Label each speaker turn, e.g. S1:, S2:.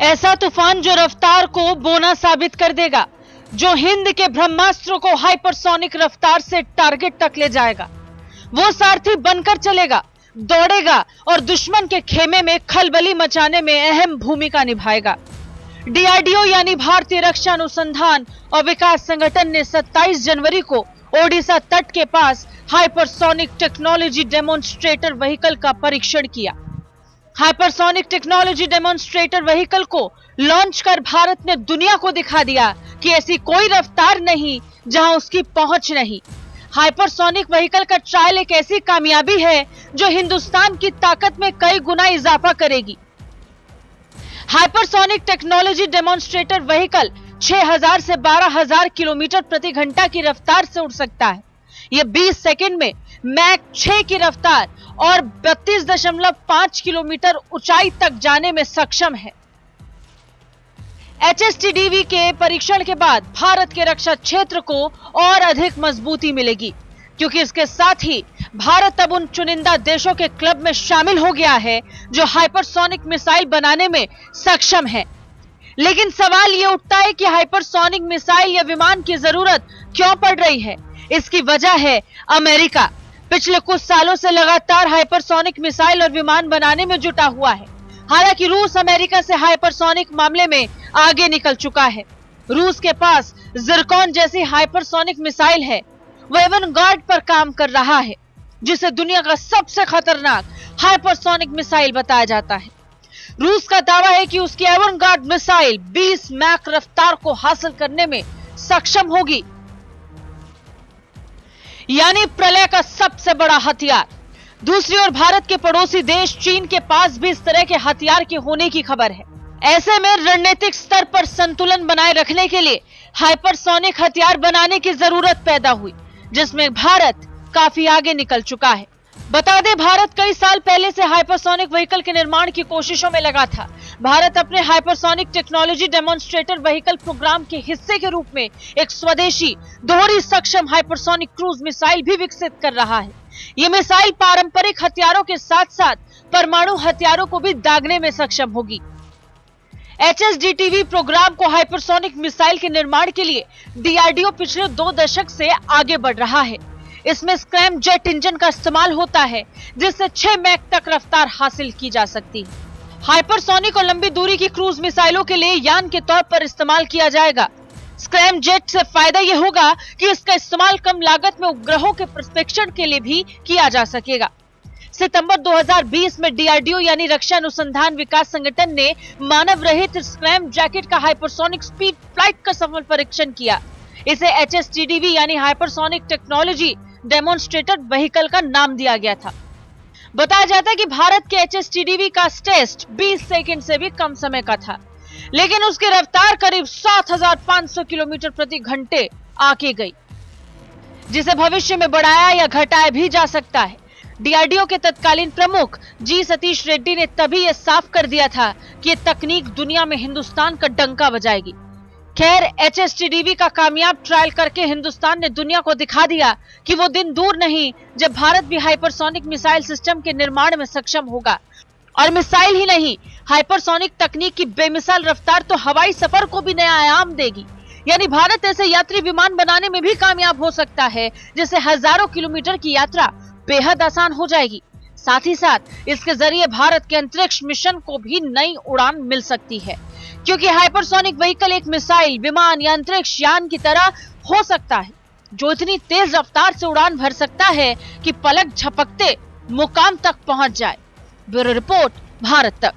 S1: ऐसा तूफान जो रफ्तार को बोना साबित कर देगा, जो हिंद के ब्रह्मास्त्र को हाइपरसोनिक रफ्तार से टारगेट तक ले जाएगा। वो सारथी बनकर चलेगा, दौड़ेगा और दुश्मन के खेमे में खलबली मचाने में अहम भूमिका निभाएगा। डीआरडीओ यानी भारतीय रक्षा अनुसंधान और विकास संगठन ने 27 जनवरी को ओडिशा तट के पास हाइपरसोनिक टेक्नोलॉजी डेमोन्स्ट्रेटर व्हीकल का परीक्षण किया। हाइपरसोनिक टेक्नोलॉजी डेमोन्स्ट्रेटर व्हीकल को लॉन्च कर भारत ने दुनिया को दिखा दिया कि ऐसी कोई रफ्तार नहीं जहां उसकी पहुंच नहीं। हाइपरसोनिक व्हीकल का ट्रायल एक ऐसी कामयाबी है जो हिंदुस्तान की ताकत में कई गुना इजाफा करेगी। हाइपरसोनिक टेक्नोलॉजी डेमोन्स्ट्रेटर व्हीकल 6000 से 12000 किलोमीटर प्रति घंटा की रफ्तार से उड़ सकता है। यह 20 सेकंड में मैक 6 की रफ्तार और 32.5 किलोमीटर ऊंचाई तक जाने में सक्षम है। HSTDV के परीक्षण के बाद भारत के रक्षा क्षेत्र को और अधिक मजबूती मिलेगी, क्योंकि इसके साथ ही भारत अब उन चुनिंदा देशों के क्लब में शामिल हो गया है जो हाइपरसोनिक मिसाइल बनाने में सक्षम है। लेकिन सवाल यह उठता है कि हाइपरसोनिक मिसाइल या विमान की जरूरत क्यों पड़ रही है? इसकी वजह है अमेरिका। पिछले कुछ सालों से लगातार हाइपरसोनिक मिसाइल और विमान बनाने में जुटा हुआ है। हालांकि रूस अमेरिका से हाइपरसोनिक मामले में आगे निकल चुका है। रूस के पास जिरकॉन जैसी हाइपरसोनिक मिसाइल है। वह एवनगार्ड पर काम कर रहा है, जिसे दुनिया का सबसे खतरनाक हाइपरसोनिक मिसाइल बताया जाता है। रूस का दावा है कि उसकी एवनगार्ड मिसाइल 20 मैक रफ्तार को हासिल करने में सक्षम होगी, यानी प्रलय का सबसे बड़ा हथियार। दूसरी ओर भारत के पड़ोसी देश चीन के पास भी इस तरह के हथियार के होने की खबर है। ऐसे में रणनीतिक स्तर पर संतुलन बनाए रखने के लिए हाइपरसोनिक हथियार बनाने की जरूरत पैदा हुई, जिसमें भारत काफी आगे निकल चुका है। बता दें, भारत कई साल पहले से हाइपरसोनिक व्हीकल के निर्माण की कोशिशों में लगा था। भारत अपने hypersonic technology demonstrator vehicle programme के हिस्से के रूप में एक स्वदेशी दोहरी सक्षम हाइपरसोनिक क्रूज मिसाइल भी विकसित कर रहा है। यह मिसाइल पारंपरिक हथियारों के साथ साथ परमाणु हथियारों को भी दागने में सक्षम होगी। HSDTV प्रोग्राम को हाइपरसोनिक मिसाइल के निर्माण के लिए डीआरडीओ पिछले 2 दशक से आगे बढ़ रहा है। इसमें स्क्रैम जेट इंजन का इस्तेमाल होता है, जिससे 6 मैक तक रफ्तार हासिल की जा सकती है। हाइपरसोनिक और लंबी दूरी की क्रूज मिसाइलों के लिए यान के तौर पर इस्तेमाल किया जाएगा। स्क्रैम जेट से फायदा यह होगा कि इसका इस्तेमाल कम लागत में उपग्रहों के प्रक्षेपण के लिए भी किया जा सकेगा। सितंबर 2020 में डीआरडीओ यानी रक्षा अनुसंधान विकास संगठन ने मानव रहित स्क्रैम जैकेट का हाइपरसोनिक स्पीड फ्लाइट का सफल परीक्षण किया। इसे HSTDV यानी हाइपरसोनिक टेक्नोलॉजी डेमोन्स्ट्रेटर व्हीकल का नाम दिया गया था। बताया जाता है कि भारत के HSTDV का टेस्ट 20 सेकंड से भी कम समय का था, लेकिन उसकी रफ्तार करीब 7500 किलोमीटर प्रति घंटे आके गई, जिसे भविष्य में बढ़ाया या घटाया भी जा सकता है। डीआरडीओ के तत्कालीन प्रमुख जी सतीश रेड्डी ने तभी यह साफ कर दिया था कि यह तकनीक दुनिया में हिंदुस्तान का डंका बजाएगी। खैर, HSTDV का कामयाब ट्रायल करके हिंदुस्तान ने दुनिया को दिखा दिया कि वो दिन दूर नहीं जब भारत भी हाइपरसोनिक मिसाइल सिस्टम के निर्माण में सक्षम होगा। और मिसाइल ही नहीं, हाइपरसोनिक तकनीक की बेमिसाल रफ्तार तो हवाई सफर को भी नया आयाम देगी। यानी भारत ऐसे यात्री विमान बनाने में भी कामयाब हो सकता है, जिससे हजारों किलोमीटर की यात्रा बेहद आसान हो जाएगी। साथ ही साथ इसके जरिए भारत के अंतरिक्ष मिशन को भी नई उड़ान मिल सकती है, क्योंकि हाइपरसोनिक व्हीकल एक मिसाइल, विमान या अंतरिक्ष यान की तरह हो सकता है, जो इतनी तेज रफ्तार से उड़ान भर सकता है कि पलक झपकते मुकाम तक पहुंच जाए। ब्यूरो रिपोर्ट, भारत तक।